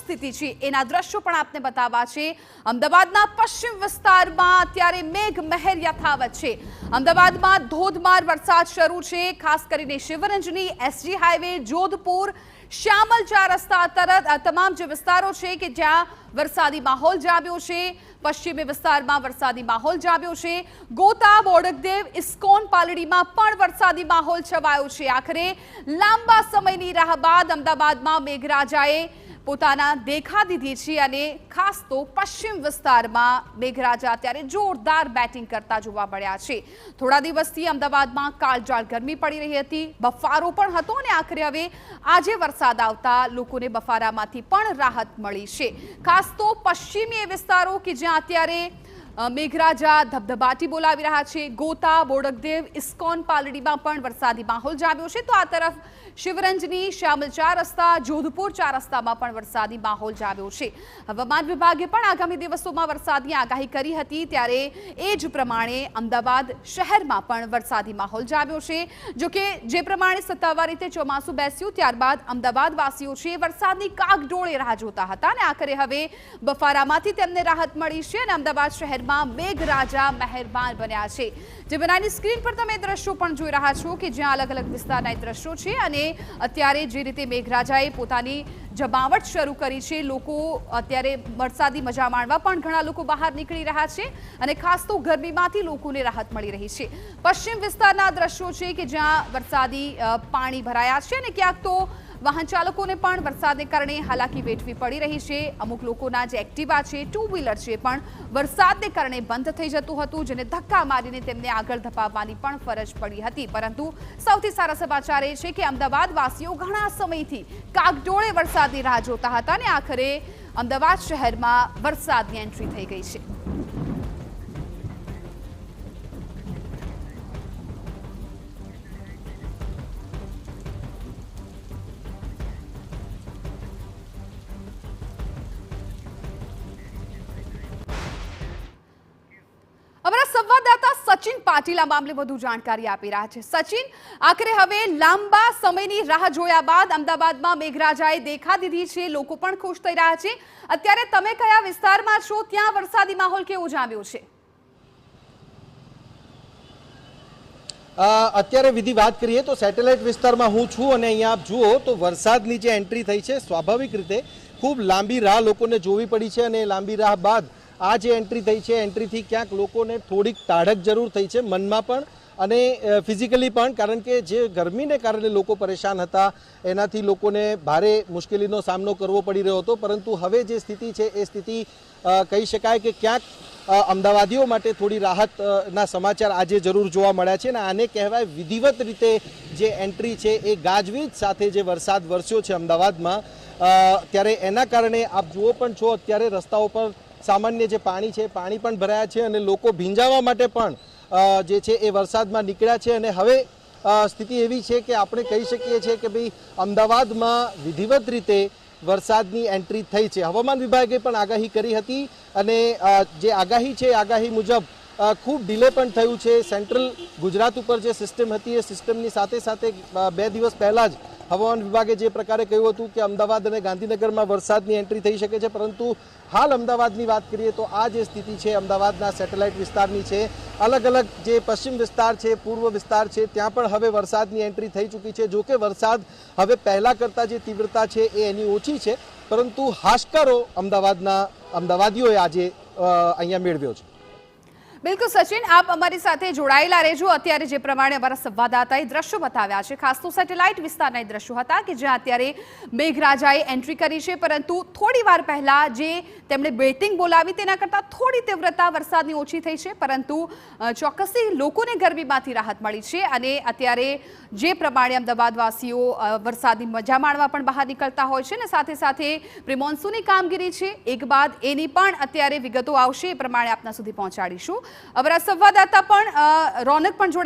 સ્થિતિ છે એના દ્રશ્યો પણ આપને બતાવવા છે। અમદાવાદના પશ્ચિમ વિસ્તારમાં અત્યારે મેઘમહેર યથાવત છે। અમદાવાદમાં ધોધમાર વરસાદ શરૂ છે। ખાસ કરીને શિવરંજની, એસજી હાઈવે, જોધપુર, શ્યામલ 4 રસ્તા તમામ જે વિસ્તારો છે કે જ્યાં વરસાદી માહોલ જામ્યો છે। પશ્ચિમી વિસ્તારમાં વરસાદી માહોલ જામ્યો છે। ગોતા, બોડકદેવ, ઇસ્કોન, પાલડીમાં પણ વરસાદી માહોલ છવાયો છે। આખરે લાંબા સમયની રાહ બાદ અમદાવાદમાં મેઘરાજાએ પોતાના દેખા દીધી છે અને ખાસ તો પશ્ચિમ વિસ્તારમાં મેઘરાજા અત્યારે જોરદાર બેટિંગ કરતા જોવા મળ્યા છે। થોડા દિવસથી અમદાવાદમાં કાળઝાળ ગરમી પડી રહી હતી, બફારો પણ હતો અને આખરે હવે આજે વરસાદ આવતા લોકોને બફારામાંથી પણ રાહત મળી છે। ખાસ તો પશ્ચિમી વિસ્તારો કે જ્યાં અત્યારે મેઘરાજા ધબધબાટી બોલાવી રહ્યા છે। ગોતા, બોડકદેવ, ઇસ્કોન, પાલડીમાં પણ વરસાદી માહોલ જામ્યો છે। તો આ તરફ શિવરંજની, શ્યામલ 4 રસ્તા, જોધપુર 4 રસ્તામાં પણ વરસાદી માહોલ જામ્યો છે। હવામાન વિભાગે પણ આગામી દિવસોમાં વરસાદની આગાહી કરી હતી, ત્યારે એ જ પ્રમાણે અમદાવાદ શહેરમાં પણ વરસાદી માહોલ જામ્યો છે। જોકે જે પ્રમાણે સત્તાવાર રીતે ચોમાસું બેસ્યું ત્યારબાદ અમદાવાદવાસીઓ છે વરસાદની કાગડોળે રાહ જોતા હતા અને આખરે હવે બફારામાંથી તેમને રાહત મળી છે અને અમદાવાદ શહેર મેઘરાજા મહેરબાન બન્યા છે। જે બનાની સ્ક્રીન પર તમે દ્રશ્યો પણ જોઈ રહ્યા છો કે જ્યાં અલગ અલગ વિસ્તારના દ્રશ્યો છે અને અત્યારે જે રીતે મેઘરાજાએ પોતાની જમાવટ શરૂ કરી છે, લોકો અત્યારે વરસાદી મજા માણવા પણ ઘણા લોકો બહાર નીકળી રહ્યા છે અને ખાસ તો ગરમીમાંથી લોકોને રાહત મળી રહી છે। પશ્ચિમ વિસ્તારના દ્રશ્યો છે કે જ્યાં વરસાદી પાણી ભરાયા છે અને ક્યાંક તો વાહન ચાલકોને પણ વરસાદને કારણે હાલાકી વેઠવી પડી રહી છે। અમુક લોકોના જે એક્ટિવા છે, 2 વ્હીલર છે પણ વરસાદને કારણે બંધ થઈ જતું હતું, જેને ધક્કા મારીને તેમને આગળ ધપાવવાની પણ ફરજ પડી હતી। પરંતુ સૌથી સારા સમાચાર એ છે કે અમદાવાદ વાસીઓ ઘણા સમયથી કાગડોળે વરસાદની રાહ જોતા હતા અને આખરે અમદાવાદ શહેરમાં વરસાદની એન્ટ્રી થઈ ગઈ છે। અમારા સંવાદદાતા સચિન પાટીલ આ મામલે વધુ જાણકારી આપી રહ્યા છે। સચિન, આખરે હવે લાંબા સમયની રાહ જોયા બાદ અમદાવાદમાં મેઘરાજાએ દેખા દીધી છે, લોકો પણ ખુશ થઈ રહ્યા છે। અત્યારે તમે કયા વિસ્તારમાં છો, ત્યાં વરસાદી માહોલ કેવો જામ્યો છે? અત્યારે વિધિ વાત કરીએ તો સેટેલાઇટ વિસ્તારમાં હું છું અને અહીંયા આપ જુઓ તો વરસાદની જે એન્ટ્રી થઈ છે સ્વાભાવિક રીતે ખૂબ લાંબી રાહ લોકોને જોવી પડી છે અને લાંબી રાહ બાદ આ જે એન્ટ્રી થઈ છે, એન્ટ્રીથી ક્યાંક લોકોને થોડીક તાડક જરૂર થઈ છે, મનમાં પણ અને ફિઝિકલી પણ, કારણ કે જે ગરમીને કારણે લોકો પરેશાન હતા એનાથી લોકોને ભારે મુશ્કેલીનો સામનો કરવો પડી રહ્યો હતો। પરંતુ હવે જે સ્થિતિ છે એ સ્થિતિ કહી શકાય કે ક્યાંક અમદાવાદીઓ માટે થોડી રાહતના સમાચાર આજે જરૂર જોવા મળ્યા છે અને આને કહેવાય વિધિવત રીતે જે એન્ટ્રી છે એ ગાજવીજ સાથે જે વરસાદ વરસ્યો છે અમદાવાદમાં, ત્યારે એના કારણે આપ જુઓ પણ છો અત્યારે રસ્તાઓ પર સામાન્ય જે પાણી છે પાણી પણ ભરાયા છે અને લોકો ભીંજાવા માટે પણ જે છે એ વરસાદમાં નીકળ્યા છે અને હવે સ્થિતિ એવી છે કે આપણે કહી શકીએ છીએ કે ભાઈ અમદાવાદમાં વિધિવત રીતે વરસાદની એન્ટ્રી થઈ છે। હવામાન વિભાગે પણ આગાહી કરી હતી અને જે આગાહી છે આગાહી મુજબ ખૂબ ડિલે પણ થયું છે। સેન્ટ્રલ ગુજરાત ઉપર જે સિસ્ટમ હતી એ સિસ્ટમની સાથે સાથે 2 દિવસ પહેલાં જ હવામાન વિભાગે જે પ્રકારે કહ્યું હતું કે અમદાવાદ અને ગાંધીનગરમાં વરસાદની એન્ટ્રી થઈ શકે છે, પરંતુ હાલ અમદાવાદની વાત કરીએ તો આ જે સ્થિતિ છે અમદાવાદના સેટેલાઇટ વિસ્તારની છે, અલગ અલગ જે પશ્ચિમ વિસ્તાર છે, પૂર્વ વિસ્તાર છે, ત્યાં પણ હવે વરસાદની એન્ટ્રી થઈ ચૂકી છે। જો કે વરસાદ હવે પહેલાં કરતાં જે તીવ્રતા છે એ એની ઓછી છે, પરંતુ હાશકારો અમદાવાદીઓએ આજે અહીંયા મેળવ્યો છે। બિલકુલ સચિન, આપ અમારી સાથે જોડાયેલા રહેજો। અત્યારે જે પ્રમાણે અમારા સંવાદદાતાએ દ્રશ્યો બતાવ્યા છે, ખાસ તો સેટેલાઇટ વિસ્તારના દ્રશ્યો હતા કે જ્યાં અત્યારે મેઘરાજાએ એન્ટ્રી કરી છે, પરંતુ થોડી વાર પહેલા જે તેમણે બેટિંગ બોલાવી તેના કરતાં થોડી તીવ્રતા વરસાદની ઓછી થઈ છે, પરંતુ ચોક્કસથી લોકોને ગરમીમાંથી રાહત મળી છે અને અત્યારે જે પ્રમાણે અમદાવાદવાસીઓ વરસાદની મજા માણવા પણ બહાર નીકળતા હોય છે ને સાથે સાથે પ્રી મોન્સૂનની કામગીરી છે એક બાદ એની પણ અત્યારે વિગતો આવશે એ પ્રમાણે આપના સુધી પહોંચાડીશું। અમારા સંવાદદાતા પણ રોનક પણ જોડાયા